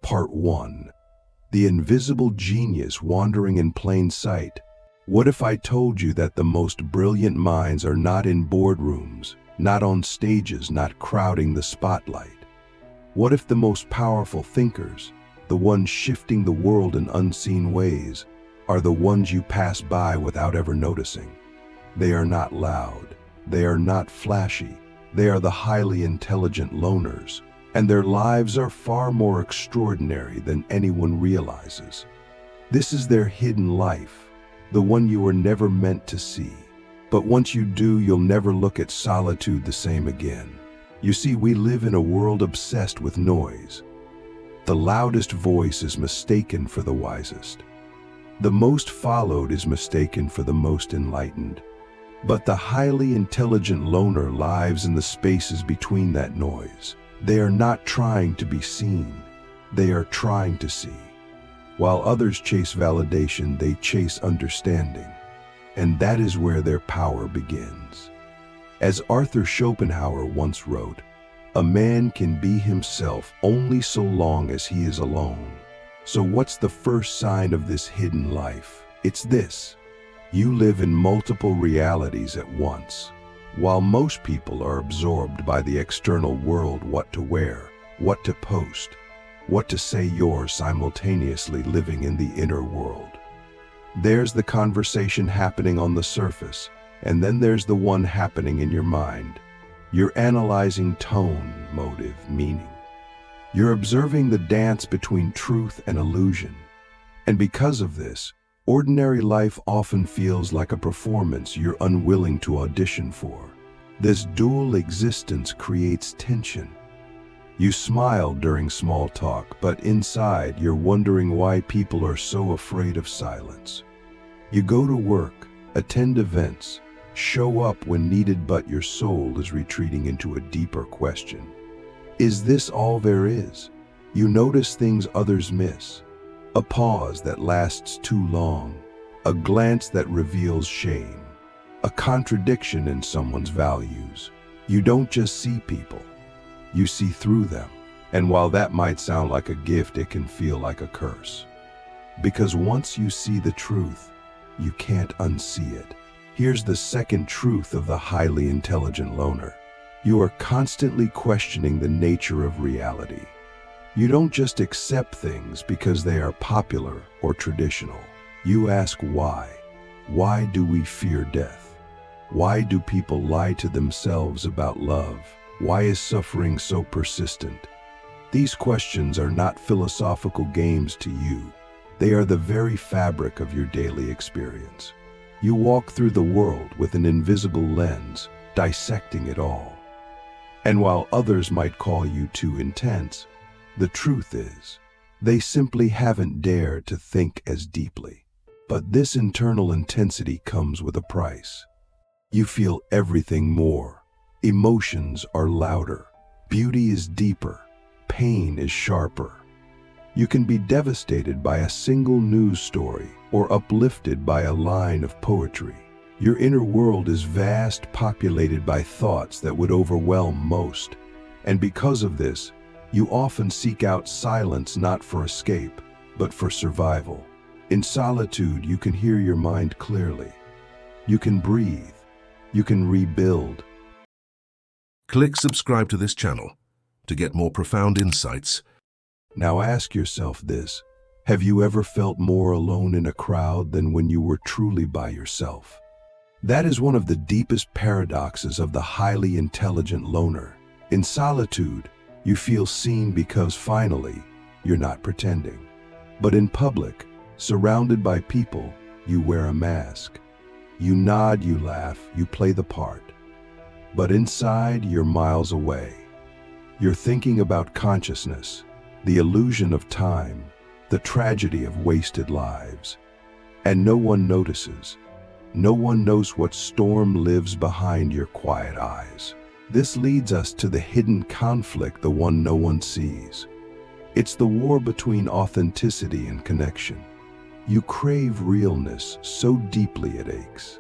Part 1. The invisible genius wandering in plain sight. What if I told you that the most brilliant minds are not in boardrooms, not on stages, not crowding the spotlight? What if the most powerful thinkers, the ones shifting the world in unseen ways, are the ones you pass by without ever noticing? They are not loud, they are not flashy, they are the highly intelligent loners, and their lives are far more extraordinary than anyone realizes. This is their hidden life, the one you were never meant to see. But once you do, you'll never look at solitude the same again. You see, we live in a world obsessed with noise. The loudest voice is mistaken for the wisest. The most followed is mistaken for the most enlightened. But the highly intelligent loner lives in the spaces between that noise. They are not trying to be seen, they are trying to see. While others chase validation, they chase understanding. And that is where their power begins. As Arthur Schopenhauer once wrote, "A man can be himself only so long as he is alone." So what's the first sign of this hidden life? It's this: you live in multiple realities at once. While most people are absorbed by the external world, what to wear, what to post, what to say, you're simultaneously living in the inner world. There's the conversation happening on the surface, and then there's the one happening in your mind. You're analyzing tone, motive, meaning. You're observing the dance between truth and illusion. And because of this, ordinary life often feels like a performance you're unwilling to audition for. This dual existence creates tension. You smile during small talk, but inside you're wondering why people are so afraid of silence. You go to work, attend events, show up when needed, but your soul is retreating into a deeper question. Is this all there is? You notice things others miss. A pause that lasts too long, a glance that reveals shame, a contradiction in someone's values. You don't just see people, you see through them. And while that might sound like a gift, it can feel like a curse. Because once you see the truth, you can't unsee it. Here's the second truth of the highly intelligent loner. You are constantly questioning the nature of reality. You don't just accept things because they are popular or traditional. You ask why. Why do we fear death? Why do people lie to themselves about love? Why is suffering so persistent? These questions are not philosophical games to you. They are the very fabric of your daily experience. You walk through the world with an invisible lens, dissecting it all. And while others might call you too intense, the truth is, they simply haven't dared to think as deeply. But this internal intensity comes with a price. You feel everything more. Emotions are louder. Beauty is deeper. Pain is sharper. You can be devastated by a single news story or uplifted by a line of poetry. Your inner world is vast, populated by thoughts that would overwhelm most. And because of this, you often seek out silence, not for escape, but for survival. In solitude, you can hear your mind clearly. You can breathe. You can rebuild. Click subscribe to this channel to get more profound insights. Now ask yourself this: have you ever felt more alone in a crowd than when you were truly by yourself? That is one of the deepest paradoxes of the highly intelligent loner. In solitude, you feel seen because finally, you're not pretending. But in public, surrounded by people, you wear a mask. You nod, you laugh, you play the part. But inside, you're miles away. You're thinking about consciousness, the illusion of time, the tragedy of wasted lives. And no one notices. No one knows what storm lives behind your quiet eyes. This leads us to the hidden conflict, the one no one sees. It's the war between authenticity and connection. You crave realness so deeply it aches.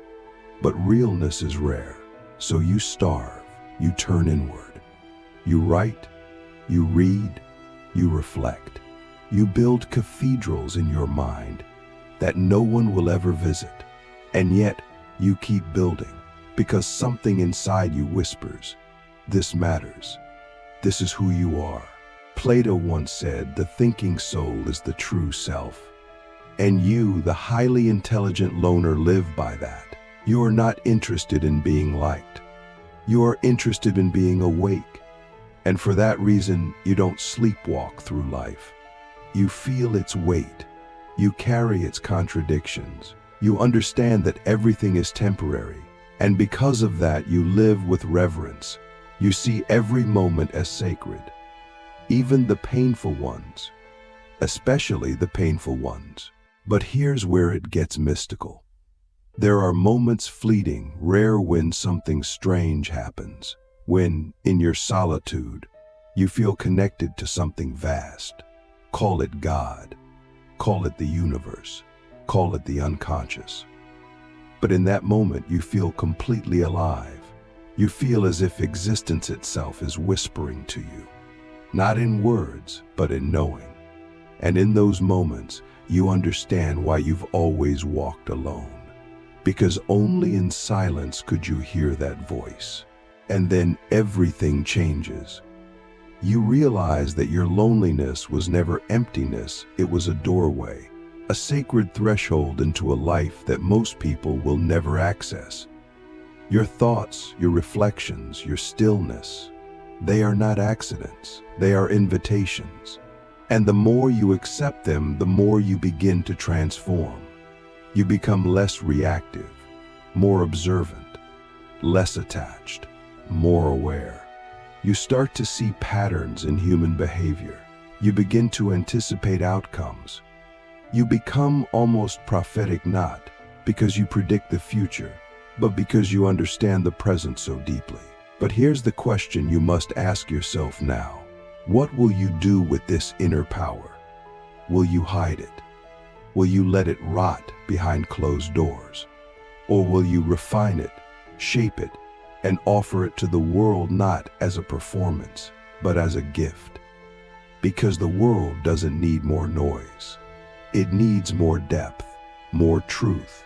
But realness is rare, so you starve, you turn inward. You write, you read, you reflect. You build cathedrals in your mind that no one will ever visit. And yet, you keep building because something inside you whispers, this matters. This is who you are. Plato once said, the thinking soul is the true self. And you, the highly intelligent loner, live by that. You are not interested in being liked. You are interested in being awake. And for that reason, you don't sleepwalk through life. You feel its weight. You carry its contradictions. You understand that everything is temporary. And because of that, you live with reverence. You see every moment as sacred. Even the painful ones. Especially the painful ones. But here's where it gets mystical. There are moments fleeting, rare, when something strange happens. When, in your solitude, you feel connected to something vast. Call it God. Call it the universe. Call it the unconscious. But in that moment, you feel completely alive. You feel as if existence itself is whispering to you. Not in words, but in knowing. And in those moments, you understand why you've always walked alone. Because only in silence could you hear that voice. And then everything changes. You realize that your loneliness was never emptiness, it was a doorway, a sacred threshold into a life that most people will never access. Your thoughts, your reflections, your stillness, they are not accidents, they are invitations. And the more you accept them, the more you begin to transform. You become less reactive, more observant, less attached, more aware. You start to see patterns in human behavior. You begin to anticipate outcomes. You become almost prophetic, not because you predict the future, but because you understand the present so deeply. But here's the question you must ask yourself now. What will you do with this inner power? Will you hide it? Will you let it rot behind closed doors? Or will you refine it, shape it, and offer it to the world not as a performance, but as a gift? Because the world doesn't need more noise. It needs more depth, more truth,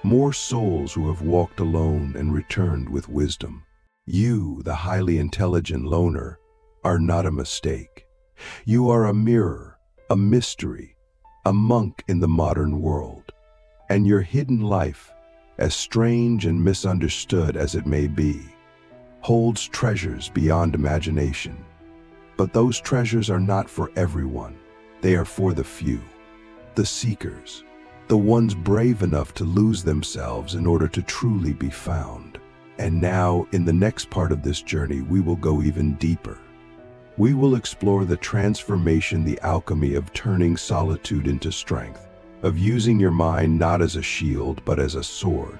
more souls who have walked alone and returned with wisdom. You, the highly intelligent loner, are not a mistake. You are a mirror, a mystery, a monk in the modern world. And your hidden life, as strange and misunderstood as it may be, holds treasures beyond imagination. But those treasures are not for everyone. They are for the few, the seekers, the ones brave enough to lose themselves in order to truly be found. And now, in the next part of this journey, we will go even deeper. We will explore the transformation, the alchemy of turning solitude into strength, of using your mind not as a shield, but as a sword.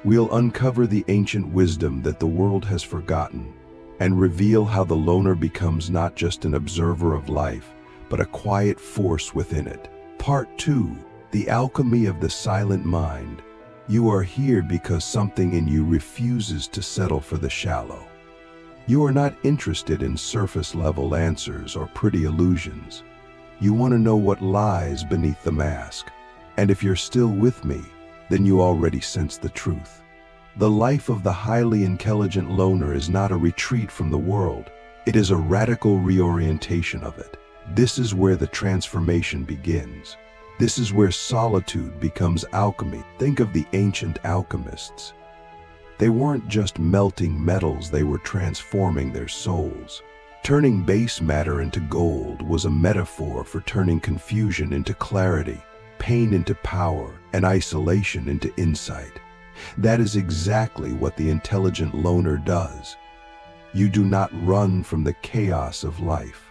We'll uncover the ancient wisdom that the world has forgotten and reveal how the loner becomes not just an observer of life, but a quiet force within it. Part 2, the alchemy of the silent mind. You are here because something in you refuses to settle for the shallow. You are not interested in surface-level answers or pretty illusions. You want to know what lies beneath the mask. And if you're still with me, then you already sense the truth. The life of the highly intelligent loner is not a retreat from the world. It is a radical reorientation of it. This is where the transformation begins. This is where solitude becomes alchemy. Think of the ancient alchemists. They weren't just melting metals, they were transforming their souls. Turning base matter into gold was a metaphor for turning confusion into clarity, pain into power, and isolation into insight. That is exactly what the intelligent loner does. You do not run from the chaos of life.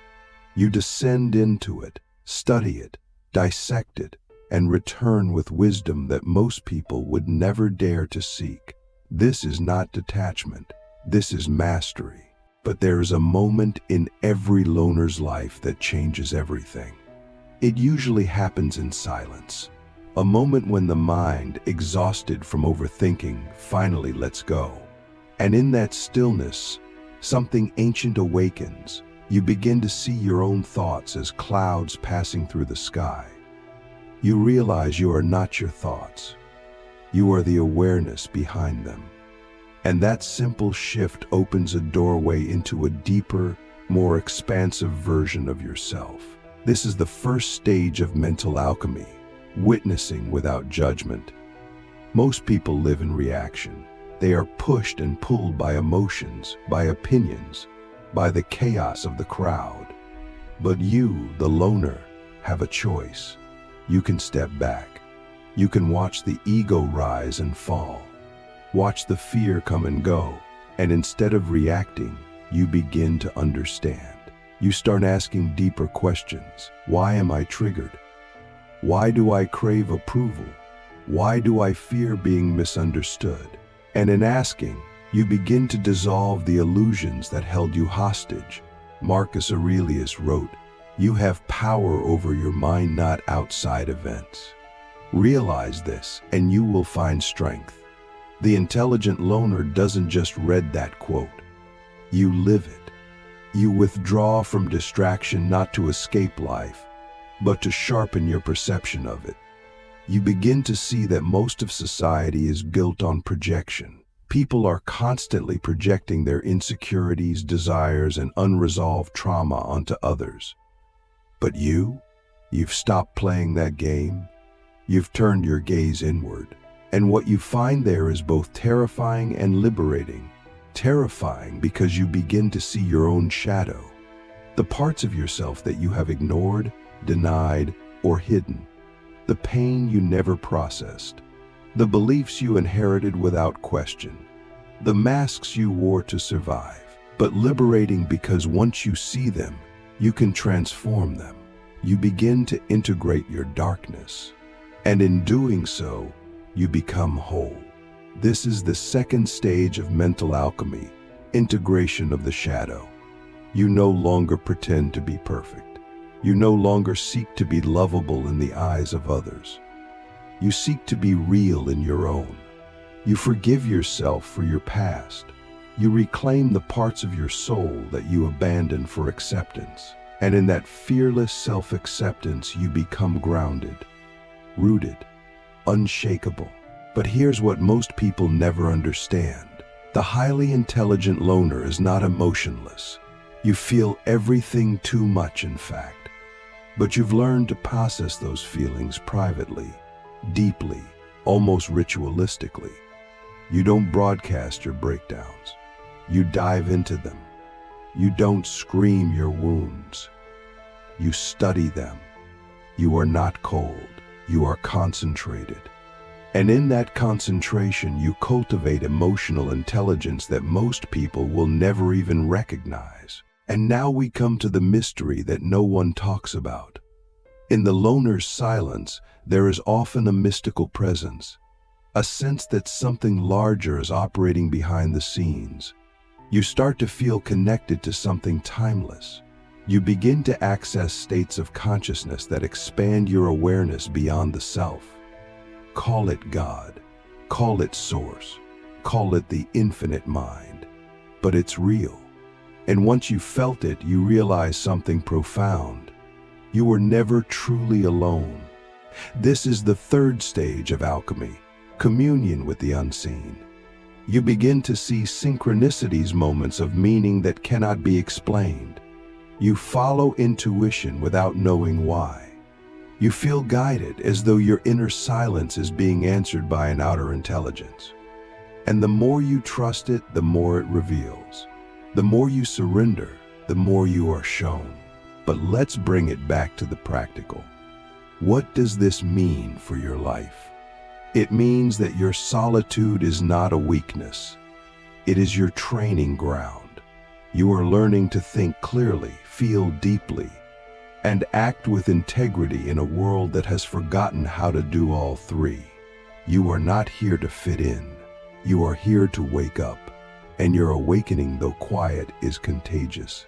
You descend into it, study it, dissect it, and return with wisdom that most people would never dare to seek. This is not detachment, this is mastery. But there is a moment in every loner's life that changes everything. It usually happens in silence. A moment when the mind, exhausted from overthinking, finally lets go. And in that stillness, something ancient awakens, You begin to see your own thoughts as clouds passing through the sky. You realize you are not your thoughts. You are the awareness behind them. And that simple shift opens a doorway into a deeper, more expansive version of yourself. This is the first stage of mental alchemy, witnessing without judgment. Most people live in reaction. They are pushed and pulled by emotions, by opinions, by the chaos of the crowd. But you, the loner, have a choice. You can step back. You can watch the ego rise and fall. Watch the fear come and go. And instead of reacting, you begin to understand. You start asking deeper questions. Why am I triggered? Why do I crave approval? Why do I fear being misunderstood? And in asking, you begin to dissolve the illusions that held you hostage. Marcus Aurelius wrote, "You have power over your mind, not outside events." Realize this, and you will find strength. The intelligent loner doesn't just read that quote. You live it. You withdraw from distraction not to escape life, but to sharpen your perception of it. You begin to see that most of society is built on projection. People are constantly projecting their insecurities, desires, and unresolved trauma onto others. But you've stopped playing that game. You've turned your gaze inward. And what you find there is both terrifying and liberating. Terrifying because you begin to see your own shadow, the parts of yourself that you have ignored, denied, or hidden, the pain you never processed, the beliefs you inherited without question, the masks you wore to survive. But liberating because once you see them, you can transform them. You begin to integrate your darkness, and in doing so, you become whole. This is the second stage of mental alchemy, integration of the shadow. You no longer pretend to be perfect. You no longer seek to be lovable in the eyes of others. You seek to be real in your own. You forgive yourself for your past. You reclaim the parts of your soul that you abandoned for acceptance. And in that fearless self-acceptance, you become grounded, rooted, unshakable. But here's what most people never understand. The highly intelligent loner is not emotionless. You feel everything too much, in fact. But you've learned to process those feelings privately, deeply, almost ritualistically. You don't broadcast your breakdowns. You dive into them. You don't scream your wounds. You study them. You are not cold. You are concentrated. And in that concentration, you cultivate emotional intelligence that most people will never even recognize. And now we come to the mystery that no one talks about. In the loner's silence, there is often a mystical presence, a sense that something larger is operating behind the scenes. You start to feel connected to something timeless. You begin to access states of consciousness that expand your awareness beyond the self. Call it God, call it Source, call it the infinite mind, but it's real. And once you felt it, you realize something profound. You were never truly alone. This is the third stage of alchemy, communion with the unseen. You begin to see synchronicities, moments of meaning that cannot be explained. You follow intuition without knowing why. You feel guided as though your inner silence is being answered by an outer intelligence. And the more you trust it, the more it reveals. The more you surrender, the more you are shown. But let's bring it back to the practical. What does this mean for your life? It means that your solitude is not a weakness. It is your training ground. You are learning to think clearly, feel deeply, and act with integrity in a world that has forgotten how to do all three. You are not here to fit in. You are here to wake up. And your awakening, though quiet, is contagious.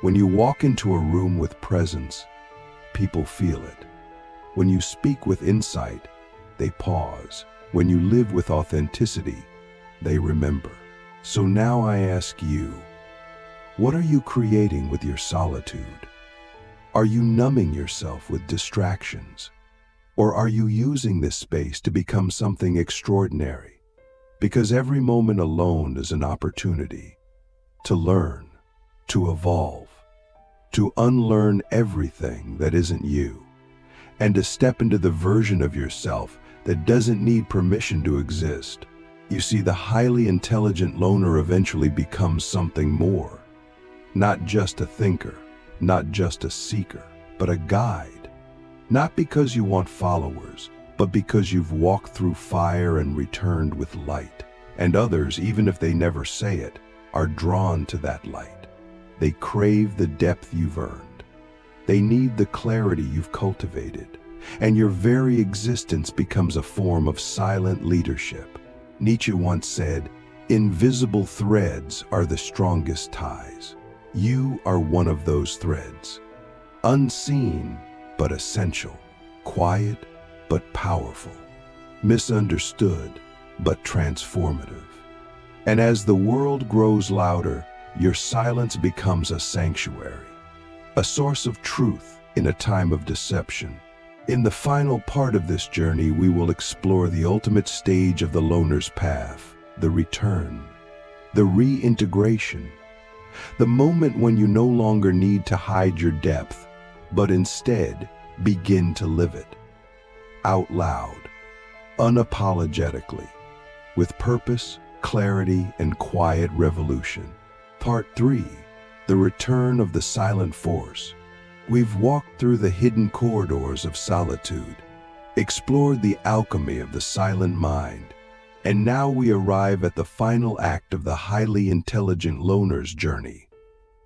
When you walk into a room with presence, people feel it. When you speak with insight, they pause. When you live with authenticity, they remember. So now I ask you, What are you creating with your solitude? Are you numbing yourself with distractions? Or are you using this space to become something extraordinary? Because every moment alone is an opportunity to learn, to evolve, to unlearn everything that isn't you, and to step into the version of yourself that doesn't need permission to exist. You see, the highly intelligent loner eventually becomes something more. Not just a thinker, not just a seeker, but a guide. Not because you want followers, but because you've walked through fire and returned with light. And others, even if they never say it, are drawn to that light. They crave the depth you've earned. They need the clarity you've cultivated. And your very existence becomes a form of silent leadership. Nietzsche once said, "Invisible threads are the strongest ties." You are one of those threads. Unseen, but essential. Quiet, but powerful. Misunderstood, but transformative. And as the world grows louder, your silence becomes a sanctuary, a source of truth in a time of deception. In the final part of this journey, we will explore the ultimate stage of the loner's path, the return, the reintegration, the moment when you no longer need to hide your depth, but instead begin to live it out loud, unapologetically, with purpose, clarity, and quiet revolution. Part 3, the return of the silent force. We've walked through the hidden corridors of solitude, explored the alchemy of the silent mind, and now we arrive at the final act of the highly intelligent loner's journey.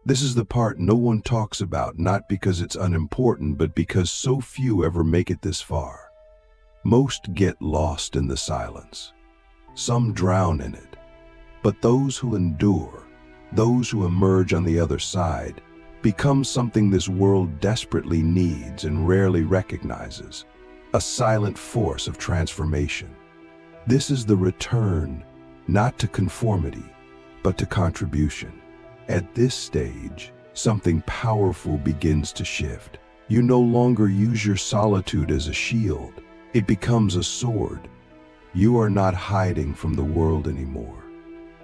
This is the part no one talks about, not because it's unimportant, but because so few ever make it this far. Most get lost in the silence. Some drown in it. But those who endure, those who emerge on the other side, become something this world desperately needs and rarely recognizes: a silent force of transformation. This is the return, not to conformity, but to contribution. At this stage, something powerful begins to shift. You no longer use your solitude as a shield. It becomes a sword. You are not hiding from the world anymore.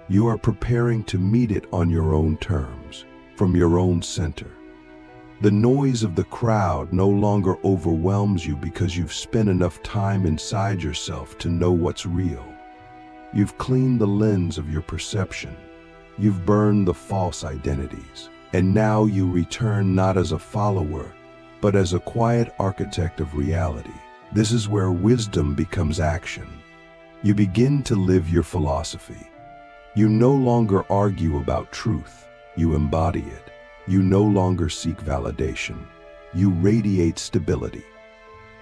You are preparing to meet it on your own terms, from your own center. The noise of the crowd no longer overwhelms you because you've spent enough time inside yourself to know what's real. You've cleaned the lens of your perception. You've burned the false identities. And now you return not as a follower, but as a quiet architect of reality. This is where wisdom becomes action. You begin to live your philosophy. You no longer argue about truth. You embody it. You no longer seek validation. You radiate stability.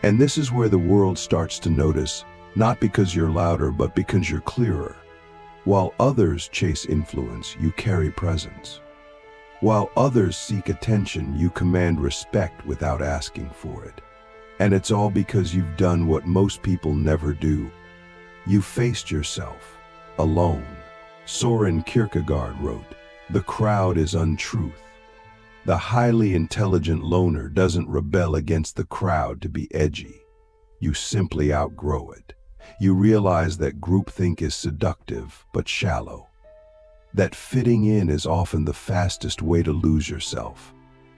And this is where the world starts to notice, not because you're louder, but because you're clearer. While others chase influence, you carry presence. While others seek attention, you command respect without asking for it. And it's all because you've done what most people never do. You faced yourself, alone. Soren Kierkegaard wrote, "The crowd is untruth." The highly intelligent loner doesn't rebel against the crowd to be edgy. You simply outgrow it. You realize that groupthink is seductive but shallow. That fitting in is often the fastest way to lose yourself.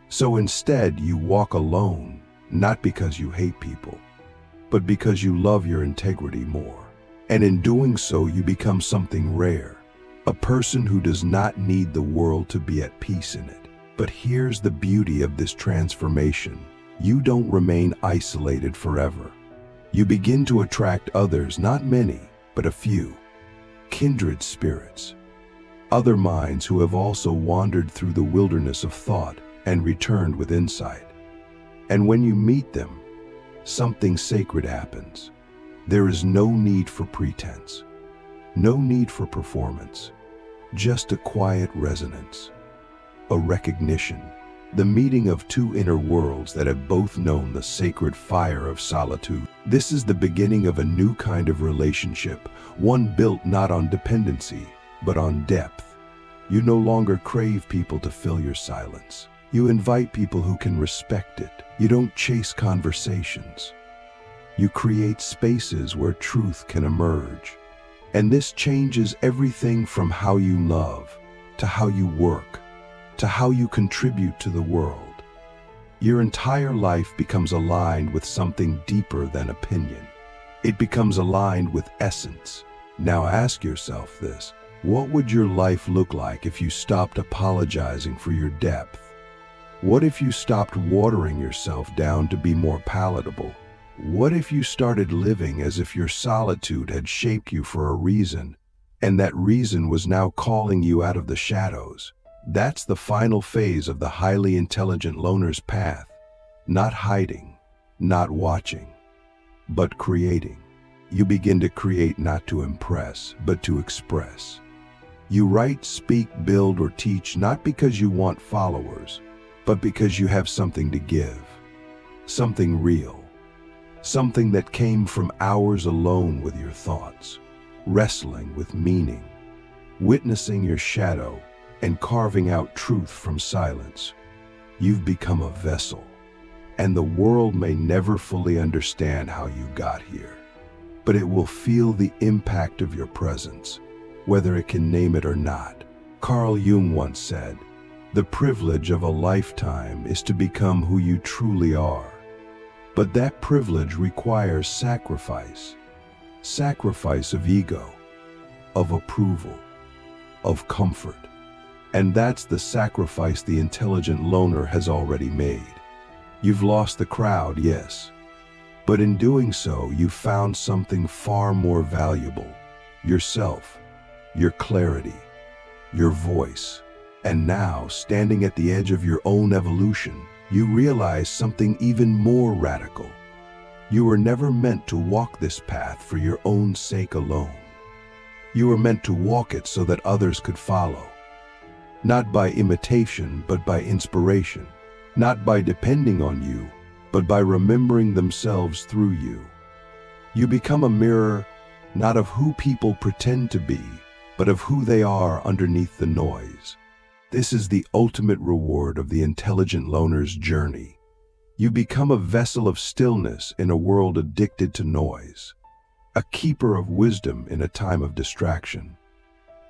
So instead, you walk alone, not because you hate people, but because you love your integrity more. And in doing so, you become something rare, a person who does not need the world to be at peace in it. But here's the beauty of this transformation. You don't remain isolated forever. You begin to attract others, not many, but a few. Kindred spirits. Other minds who have also wandered through the wilderness of thought and returned with insight. And when you meet them, something sacred happens. There is no need for pretense, no need for performance, just a quiet resonance, a recognition, the meeting of two inner worlds that have both known the sacred fire of solitude. This is the beginning of a new kind of relationship, one built not on dependency, but on depth. You no longer crave people to fill your silence. You invite people who can respect it. You don't chase conversations. You create spaces where truth can emerge. And this changes everything from how you love, to how you work, to how you contribute to the world. Your entire life becomes aligned with something deeper than opinion. It becomes aligned with essence. Now ask yourself this: what would your life look like if you stopped apologizing for your depth? What if you stopped watering yourself down to be more palatable? What if you started living as if your solitude had shaped you for a reason, and that reason was now calling you out of the shadows? That's the final phase of the highly intelligent loner's path. Not hiding, not watching, but creating. You begin to create not to impress, but to express. You write, speak, build, or teach not because you want followers, but because you have something to give. Something real. Something that came from hours alone with your thoughts, wrestling with meaning, witnessing your shadow, and carving out truth from silence. You've become a vessel, and the world may never fully understand how you got here, but it will feel the impact of your presence, whether it can name it or not. Carl Jung once said, "The privilege of a lifetime is to become who you truly are." But that privilege requires sacrifice. Sacrifice of ego, of approval, of comfort. And that's the sacrifice the intelligent loner has already made. You've lost the crowd, yes. But in doing so, you've found something far more valuable: yourself, your clarity, your voice. And now, standing at the edge of your own evolution, you realize something even more radical. You were never meant to walk this path for your own sake alone. You were meant to walk it so that others could follow. Not by imitation, but by inspiration. Not by depending on you, but by remembering themselves through you. You become a mirror, not of who people pretend to be, but of who they are underneath the noise. This is the ultimate reward of the intelligent loner's journey. You become a vessel of stillness in a world addicted to noise, a keeper of wisdom in a time of distraction,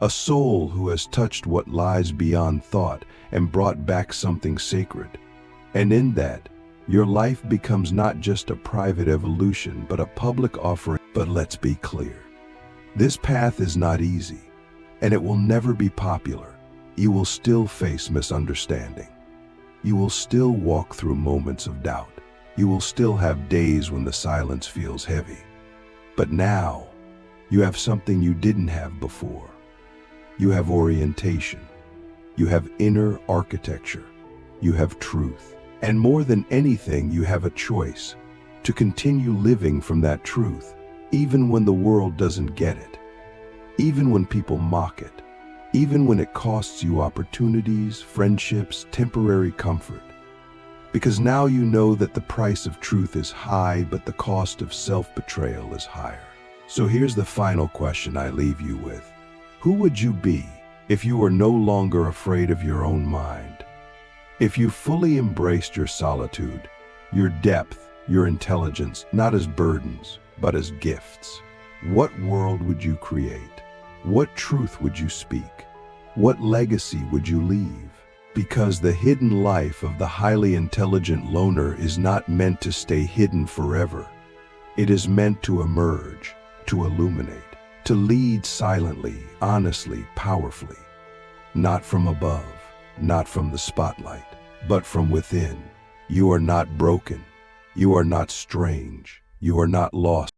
a soul who has touched what lies beyond thought and brought back something sacred. And in that, your life becomes not just a private evolution, but a public offering. But let's be clear, this path is not easy, and it will never be popular. You will still face misunderstanding. You will still walk through moments of doubt. You will still have days when the silence feels heavy. But now, you have something you didn't have before. You have orientation. You have inner architecture. You have truth. And more than anything, you have a choice to continue living from that truth, even when the world doesn't get it, even when people mock it, even when it costs you opportunities, friendships, temporary comfort. Because now you know that the price of truth is high, but the cost of self-betrayal is higher. So here's the final question I leave you with. Who would you be if you were no longer afraid of your own mind? If you fully embraced your solitude, your depth, your intelligence, not as burdens, but as gifts? What world would you create? What truth would you speak? What legacy would you leave? Because the hidden life of the highly intelligent loner is not meant to stay hidden forever. It is meant to emerge, to illuminate, to lead silently, honestly, powerfully. Not from above, not from the spotlight, but from within. You are not broken. You are not strange. You are not lost.